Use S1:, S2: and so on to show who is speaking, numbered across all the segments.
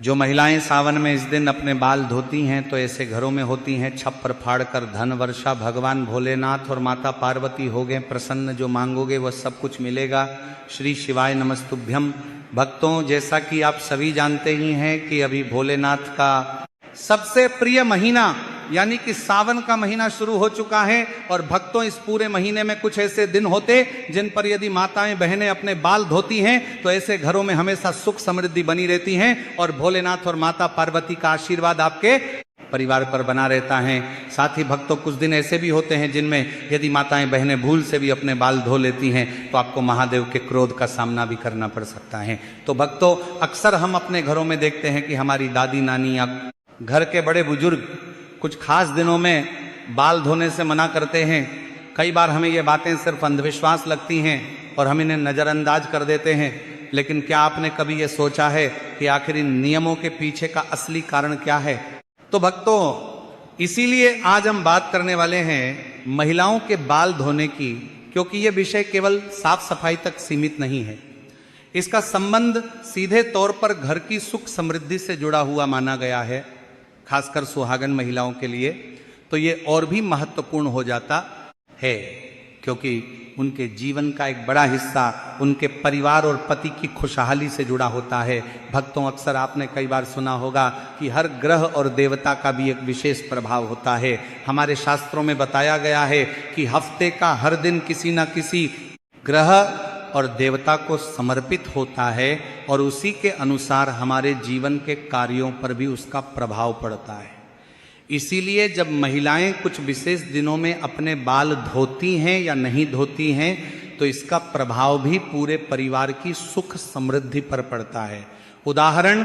S1: जो महिलाएं सावन में इस दिन अपने बाल धोती हैं तो ऐसे घरों में होती हैं छप्पर फाड़ कर धन वर्षा। भगवान भोलेनाथ और माता पार्वती हो गए प्रसन्न, जो मांगोगे वह सब कुछ मिलेगा। श्री शिवाय नमस्तुभ्यम। भक्तों, जैसा कि आप सभी जानते ही हैं कि अभी भोलेनाथ का सबसे प्रिय महीना यानी कि सावन का महीना शुरू हो चुका है। और भक्तों, इस पूरे महीने में कुछ ऐसे दिन होते जिन पर यदि माताएं बहनें अपने बाल धोती हैं तो ऐसे घरों में हमेशा सुख समृद्धि बनी रहती हैं और भोलेनाथ और माता पार्वती का आशीर्वाद आपके परिवार पर बना रहता है। साथ ही भक्तों, कुछ दिन ऐसे भी होते हैं जिनमें यदि माताएं बहनें भूल से भी अपने बाल धो लेती हैं तो आपको महादेव के क्रोध का सामना भी करना पड़ सकता है। तो भक्तों, अक्सर हम अपने घरों में देखते हैं कि हमारी दादी नानी या घर के बड़े बुजुर्ग कुछ खास दिनों में बाल धोने से मना करते हैं। कई बार हमें ये बातें सिर्फ अंधविश्वास लगती हैं और हम इन्हें नज़रअंदाज कर देते हैं। लेकिन क्या आपने कभी ये सोचा है कि आखिर इन नियमों के पीछे का असली कारण क्या है? तो भक्तों, इसीलिए आज हम बात करने वाले हैं महिलाओं के बाल धोने की, क्योंकि ये विषय केवल साफ सफाई तक सीमित नहीं है। इसका संबंध सीधे तौर पर घर की सुख समृद्धि से जुड़ा हुआ माना गया है। खासकर सुहागन महिलाओं के लिए तो ये और भी महत्वपूर्ण हो जाता है, क्योंकि उनके जीवन का एक बड़ा हिस्सा उनके परिवार और पति की खुशहाली से जुड़ा होता है। भक्तों, अक्सर आपने कई बार सुना होगा कि हर ग्रह और देवता का भी एक विशेष प्रभाव होता है। हमारे शास्त्रों में बताया गया है कि हफ्ते का हर दिन किसी न किसी ग्रह और देवता को समर्पित होता है और उसी के अनुसार हमारे जीवन के कार्यों पर भी उसका प्रभाव पड़ता है। इसीलिए जब महिलाएं कुछ विशेष दिनों में अपने बाल धोती हैं या नहीं धोती हैं तो इसका प्रभाव भी पूरे परिवार की सुख समृद्धि पर पड़ता है। उदाहरण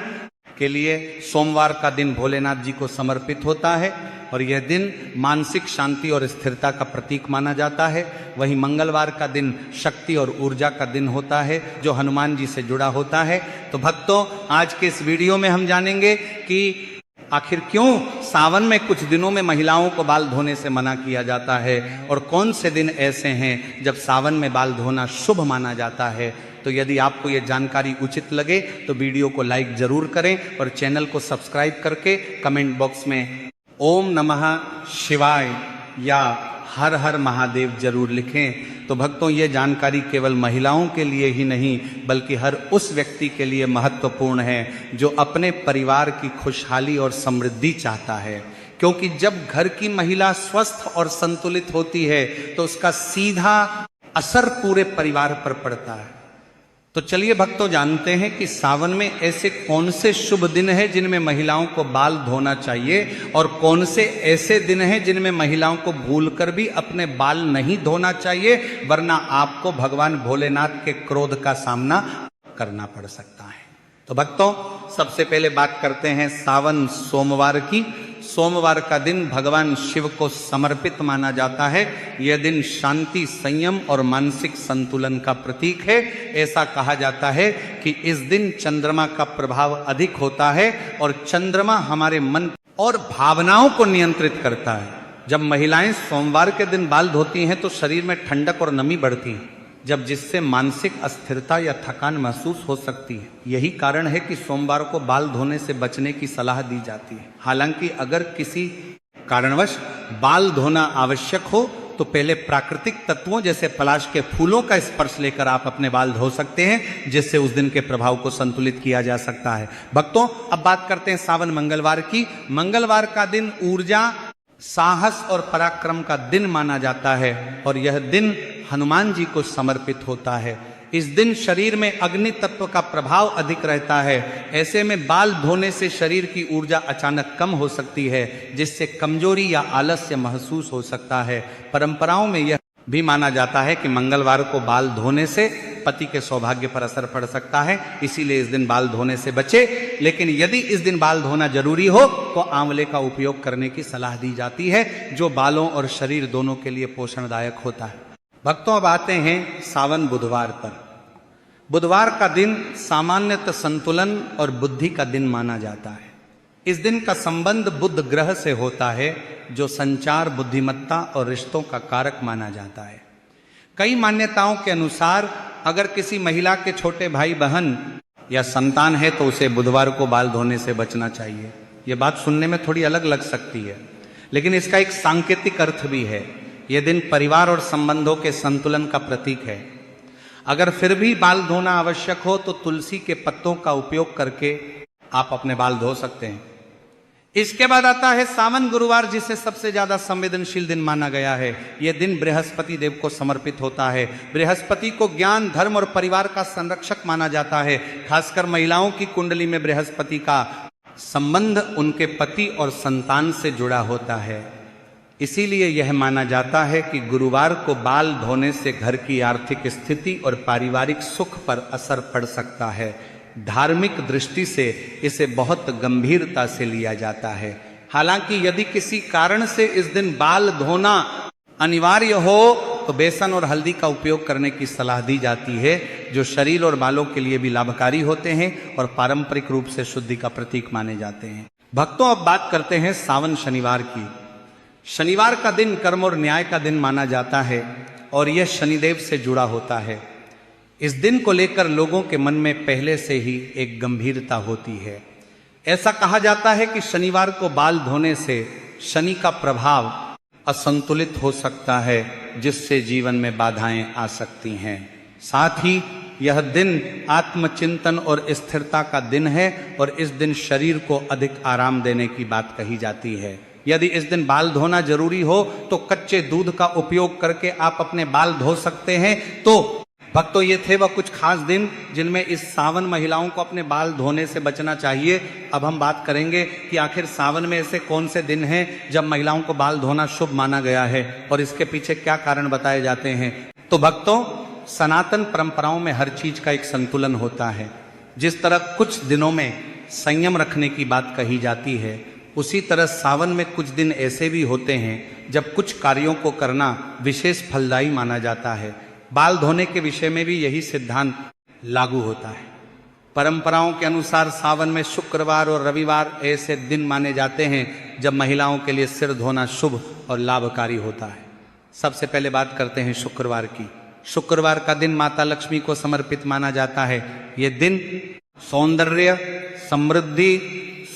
S1: के लिए सोमवार का दिन भोलेनाथ जी को समर्पित होता है और यह दिन मानसिक शांति और स्थिरता का प्रतीक माना जाता है। वहीं मंगलवार का दिन शक्ति और ऊर्जा का दिन होता है जो हनुमान जी से जुड़ा होता है। तो भक्तों, आज के इस वीडियो में हम जानेंगे कि आखिर क्यों सावन में कुछ दिनों में महिलाओं को बाल धोने से मना किया जाता है और कौन से दिन ऐसे हैं जब सावन में बाल धोना शुभ माना जाता है। तो यदि आपको ये जानकारी उचित लगे तो वीडियो को लाइक जरूर करें और चैनल को सब्सक्राइब करके कमेंट बॉक्स में ओम नमः शिवाय या हर हर महादेव जरूर लिखें। तो भक्तों, ये जानकारी केवल महिलाओं के लिए ही नहीं बल्कि हर उस व्यक्ति के लिए महत्वपूर्ण है जो अपने परिवार की खुशहाली और समृद्धि चाहता है। क्योंकि जब घर की महिला स्वस्थ और संतुलित होती है तो उसका सीधा असर पूरे परिवार पर पड़ता है। तो चलिए भक्तों, जानते हैं कि सावन में ऐसे कौन से शुभ दिन हैं जिनमें महिलाओं को बाल धोना चाहिए और कौन से ऐसे दिन हैं जिनमें महिलाओं को भूलकर भी अपने बाल नहीं धोना चाहिए, वरना आपको भगवान भोलेनाथ के क्रोध का सामना करना पड़ सकता है। तो भक्तों, सबसे पहले बात करते हैं सावन सोमवार की। सोमवार का दिन भगवान शिव को समर्पित माना जाता है। यह दिन शांति, संयम और मानसिक संतुलन का प्रतीक है। ऐसा कहा जाता है कि इस दिन चंद्रमा का प्रभाव अधिक होता है और चंद्रमा हमारे मन और भावनाओं को नियंत्रित करता है। जब महिलाएं सोमवार के दिन बाल धोती हैं तो शरीर में ठंडक और नमी बढ़ती है, जब जिससे मानसिक अस्थिरता या थकान महसूस हो सकती है। यही कारण है कि सोमवार को बाल धोने से बचने की सलाह दी जाती है। हालांकि अगर किसी कारणवश बाल धोना आवश्यक हो तो पहले प्राकृतिक तत्वों जैसे पलाश के फूलों का स्पर्श लेकर आप अपने बाल धो सकते हैं, जिससे उस दिन के प्रभाव को संतुलित किया जा सकता है। भक्तों, अब बात करते हैं सावन मंगलवार की। मंगलवार का दिन ऊर्जा, साहस और पराक्रम का दिन माना जाता है और यह दिन हनुमान जी को समर्पित होता है। इस दिन शरीर में अग्नि तत्व का प्रभाव अधिक रहता है। ऐसे में बाल धोने से शरीर की ऊर्जा अचानक कम हो सकती है, जिससे कमजोरी या आलस्य महसूस हो सकता है। परंपराओं में यह भी माना जाता है कि मंगलवार को बाल धोने से पति के सौभाग्य पर असर पड़ सकता है, इसीलिए इस दिन बाल धोने से बचे। लेकिन यदि इस दिन बाल धोना जरूरी हो तो आंवले का उपयोग करने की सलाह दी जाती है, जो बालों और शरीर दोनों के लिए पोषणदायक होता है। भक्तों, अब आते हैं सावन बुधवार पर। बुधवार का दिन सामान्यतः संतुलन और बुद्धि का दिन माना जाता है। इस दिन का संबंध बुध ग्रह से होता है, जो संचार, बुद्धिमत्ता और रिश्तों का कारक माना जाता है। कई मान्यताओं के अनुसार अगर किसी महिला के छोटे भाई बहन या संतान है तो उसे बुधवार को बाल धोने से बचना चाहिए। ये बात सुनने में थोड़ी अलग लग सकती है, लेकिन इसका एक सांकेतिक अर्थ भी है। यह दिन परिवार और संबंधों के संतुलन का प्रतीक है। अगर फिर भी बाल धोना आवश्यक हो तो तुलसी के पत्तों का उपयोग करके आप अपने बाल धो सकते हैं। इसके बाद आता है सावन गुरुवार, जिसे सबसे ज्यादा संवेदनशील दिन माना गया है। यह दिन बृहस्पति देव को समर्पित होता है। बृहस्पति को ज्ञान, धर्म और परिवार का संरक्षक माना जाता है। खासकर महिलाओं की कुंडली में बृहस्पति का संबंध उनके पति और संतान से जुड़ा होता है। इसीलिए यह माना जाता है कि गुरुवार को बाल धोने से घर की आर्थिक स्थिति और पारिवारिक सुख पर असर पड़ सकता है। धार्मिक दृष्टि से इसे बहुत गंभीरता से लिया जाता है। हालांकि यदि किसी कारण से इस दिन बाल धोना अनिवार्य हो तो बेसन और हल्दी का उपयोग करने की सलाह दी जाती है, जो शरीर और बालों के लिए भी लाभकारी होते हैं और पारंपरिक रूप से शुद्धि का प्रतीक माने जाते हैं। भक्तों, अब बात करते हैं सावन शनिवार की। शनिवार का दिन कर्म और न्याय का दिन माना जाता है और यह शनिदेव से जुड़ा होता है। इस दिन को लेकर लोगों के मन में पहले से ही एक गंभीरता होती है। ऐसा कहा जाता है कि शनिवार को बाल धोने से शनि का प्रभाव असंतुलित हो सकता है, जिससे जीवन में बाधाएं आ सकती हैं। साथ ही यह दिन आत्मचिंतन और स्थिरता का दिन है और इस दिन शरीर को अधिक आराम देने की बात कही जाती है। यदि इस दिन बाल धोना जरूरी हो तो कच्चे दूध का उपयोग करके आप अपने बाल धो सकते हैं। तो भक्तों, ये थे वह कुछ खास दिन जिनमें इस सावन महिलाओं को अपने बाल धोने से बचना चाहिए। अब हम बात करेंगे कि आखिर सावन में ऐसे कौन से दिन हैं जब महिलाओं को बाल धोना शुभ माना गया है और इसके पीछे क्या कारण बताए जाते हैं। तो भक्तों, सनातन परंपराओं में हर चीज का एक संतुलन होता है। जिस तरह कुछ दिनों में संयम रखने की बात कही जाती है, उसी तरह सावन में कुछ दिन ऐसे भी होते हैं जब कुछ कार्यों को करना विशेष फलदायी माना जाता है। बाल धोने के विषय में भी यही सिद्धांत लागू होता है। परंपराओं के अनुसार सावन में शुक्रवार और रविवार ऐसे दिन माने जाते हैं जब महिलाओं के लिए सिर धोना शुभ और लाभकारी होता है। सबसे पहले बात करते हैं शुक्रवार की। शुक्रवार का दिन माता लक्ष्मी को समर्पित माना जाता है। ये दिन सौंदर्य, समृद्धि,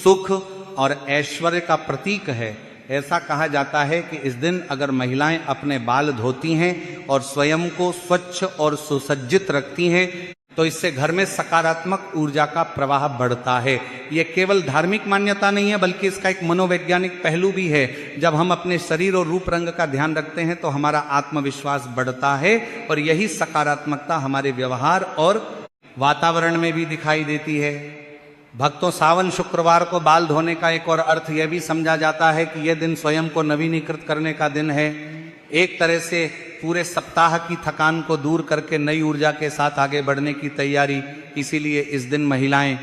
S1: सुख और ऐश्वर्य का प्रतीक है। ऐसा कहा जाता है कि इस दिन अगर महिलाएं अपने बाल धोती हैं और स्वयं को स्वच्छ और सुसज्जित रखती हैं तो इससे घर में सकारात्मक ऊर्जा का प्रवाह बढ़ता है। यह केवल धार्मिक मान्यता नहीं है, बल्कि इसका एक मनोवैज्ञानिक पहलू भी है। जब हम अपने शरीर और रूप रंग का ध्यान रखते हैं तो हमारा आत्मविश्वास बढ़ता है और यही सकारात्मकता हमारे व्यवहार और वातावरण में भी दिखाई देती है। भक्तों, सावन शुक्रवार को बाल धोने का एक और अर्थ यह भी समझा जाता है कि यह दिन स्वयं को नवीनीकृत करने का दिन है। एक तरह से पूरे सप्ताह की थकान को दूर करके नई ऊर्जा के साथ आगे बढ़ने की तैयारी। इसीलिए इस दिन महिलाएं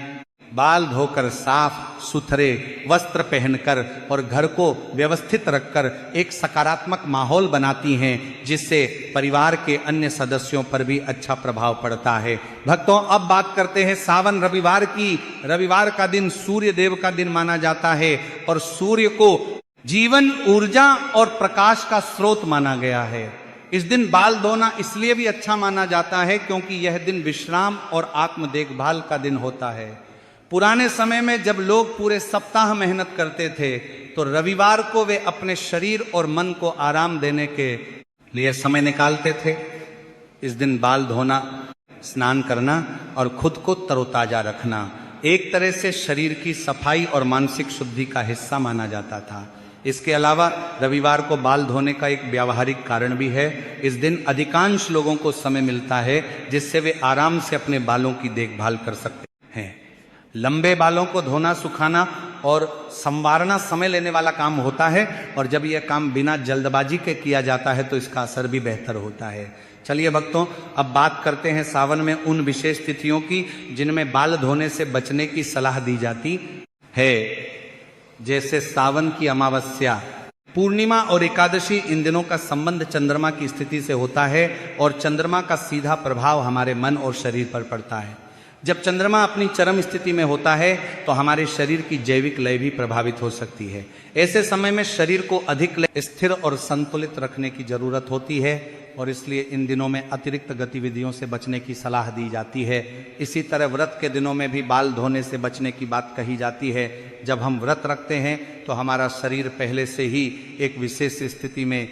S1: बाल धोकर, साफ सुथरे वस्त्र पहनकर और घर को व्यवस्थित रखकर एक सकारात्मक माहौल बनाती हैं, जिससे परिवार के अन्य सदस्यों पर भी अच्छा प्रभाव पड़ता है। भक्तों, अब बात करते हैं सावन रविवार की। रविवार का दिन सूर्य देव का दिन माना जाता है और सूर्य को जीवन, ऊर्जा और प्रकाश का स्रोत माना गया है। इस दिन बाल धोना इसलिए भी अच्छा माना जाता है क्योंकि यह दिन विश्राम और आत्म देखभाल का दिन होता है। पुराने समय में जब लोग पूरे सप्ताह मेहनत करते थे तो रविवार को वे अपने शरीर और मन को आराम देने के लिए समय निकालते थे। इस दिन बाल धोना, स्नान करना और खुद को तरोताजा रखना एक तरह से शरीर की सफाई और मानसिक शुद्धि का हिस्सा माना जाता था। इसके अलावा रविवार को बाल धोने का एक व्यावहारिक कारण भी है। इस दिन अधिकांश लोगों को समय मिलता है जिससे वे आराम से अपने बालों की देखभाल कर सकते हैं। लंबे बालों को धोना, सुखाना और संवारना समय लेने वाला काम होता है और जब यह काम बिना जल्दबाजी के किया जाता है तो इसका असर भी बेहतर होता है। चलिए भक्तों, अब बात करते हैं सावन में उन विशेष तिथियों की जिनमें बाल धोने से बचने की सलाह दी जाती है। जैसे सावन की अमावस्या, पूर्णिमा और एकादशी, इन दिनों का संबंध चंद्रमा की स्थिति से होता है और चंद्रमा का सीधा प्रभाव हमारे मन और शरीर पर पड़ता है। जब चंद्रमा अपनी चरम स्थिति में होता है तो हमारे शरीर की जैविक लय भी प्रभावित हो सकती है। ऐसे समय में शरीर को अधिक स्थिर और संतुलित रखने की जरूरत होती है। और इसलिए इन दिनों में अतिरिक्त गतिविधियों से बचने की सलाह दी जाती है। इसी तरह व्रत के दिनों में भी बाल धोने से बचने की बात कही जाती है। जब हम व्रत रखते हैं तो हमारा शरीर पहले से ही एक विशेष स्थिति में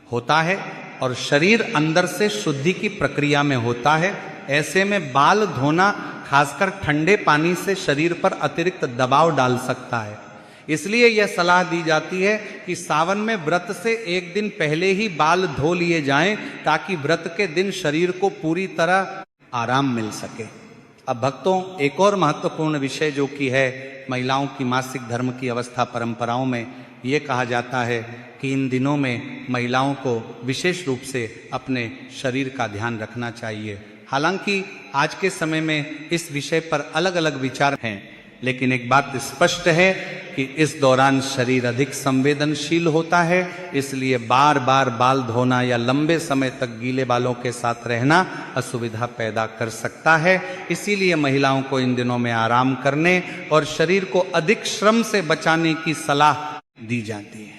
S1: होता है और शरीर अंदर से शुद्धि की प्रक्रिया में होता है। ऐसे में बाल धोना खासकर ठंडे पानी से शरीर पर अतिरिक्त दबाव डाल सकता है। इसलिए यह सलाह दी जाती है कि सावन में व्रत से एक दिन पहले ही बाल धो लिए जाएं ताकि व्रत के दिन शरीर को पूरी तरह आराम मिल सके। अब भक्तों, एक और महत्वपूर्ण विषय जो कि है महिलाओं की मासिक धर्म की अवस्था, परंपराओं में ये कहा जाता है कि इन दिनों में महिलाओं को विशेष रूप से अपने शरीर का ध्यान रखना चाहिए। हालांकि आज के समय में इस विषय पर अलग अलग विचार हैं, लेकिन एक बात स्पष्ट है कि इस दौरान शरीर अधिक संवेदनशील होता है, इसलिए बार बार बाल धोना या लंबे समय तक गीले बालों के साथ रहना असुविधा पैदा कर सकता है। इसीलिए महिलाओं को इन दिनों में आराम करने और शरीर को अधिक श्रम से बचाने की सलाह दी जाती है।